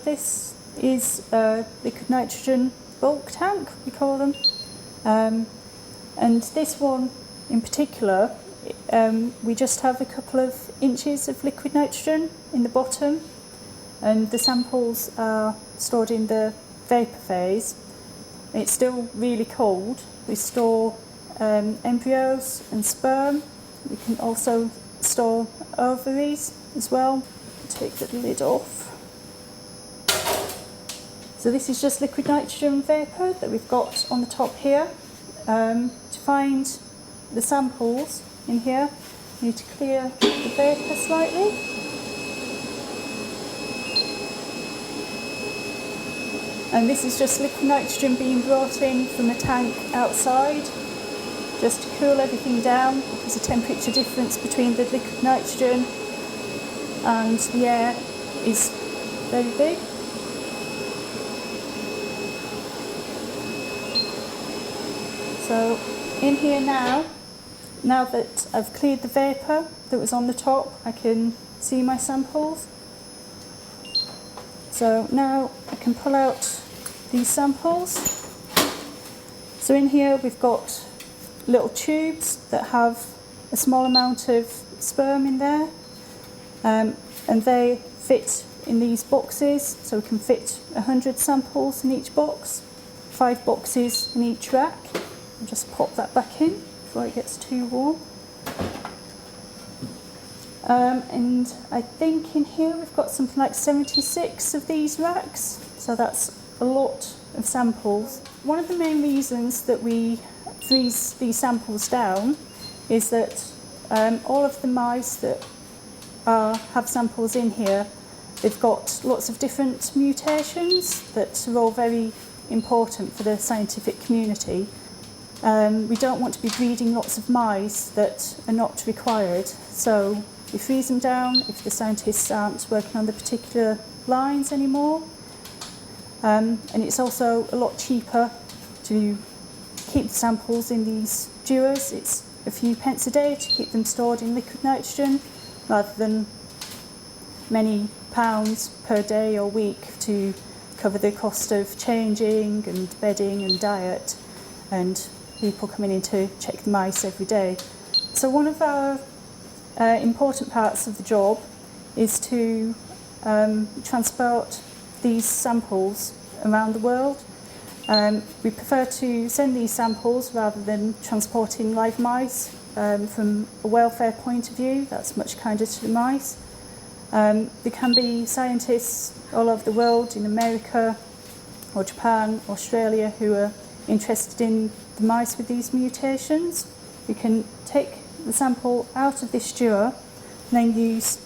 this is a liquid nitrogen bulk tank, we call them. And this one in particular, we just have a couple of inches of liquid nitrogen in the bottom, and the samples are stored in the vapour phase. It's still really cold. We store embryos and sperm. We can also store ovaries as well. Take the lid off. So this is just liquid nitrogen vapour that we've got on the top here. To find the samples in here, you need to clear the vapour slightly. And this is just liquid nitrogen being brought in from a tank outside, just to cool everything down, because the temperature difference between the liquid nitrogen and the air is very big. So in here now that I've cleared the vapour that was on the top, I can see my samples. So now I can pull out these samples. So in here we've got little tubes that have a small amount of sperm in there, and they fit in these boxes, so we can fit 100 samples in each box, 5 boxes in each rack. I'll just pop that back in before it gets too warm. And I think in here we've got something like 76 of these racks, so that's a lot of samples. One of the main reasons that we freeze these samples down is that all of the mice that have samples in here, they've got lots of different mutations that are all very important for the scientific community. We don't want to be breeding lots of mice that are not required, so we freeze them down if the scientists aren't working on the particular lines anymore. And it's also a lot cheaper to keep the samples in these dewars. It's a few pence a day to keep them stored in liquid nitrogen, rather than many pounds per day or week to cover the cost of changing and bedding and diet, and people coming in to check the mice every day. So one of our important parts of the job is to transport these samples around the world. We prefer to send these samples rather than transporting live mice from a welfare point of view. That's much kinder to the mice. There can be scientists all over the world, in America or Japan, Australia, who are interested in the mice with these mutations. We can take the sample out of this dewar and then use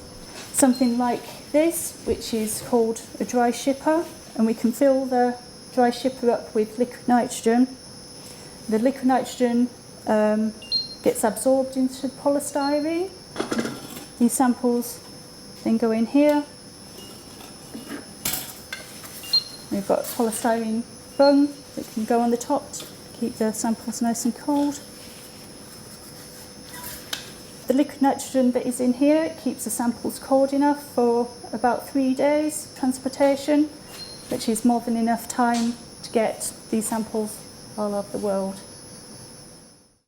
something like this, which is called a dry shipper, and we can fill the dry shipper up with liquid nitrogen. The liquid nitrogen gets absorbed into the polystyrene. These samples then go in here. We've got a polystyrene bung that can go on the top to keep the samples nice and cold. The liquid nitrogen that is in here keeps the samples cold enough for about 3 days transportation, which is more than enough time to get these samples all over the world.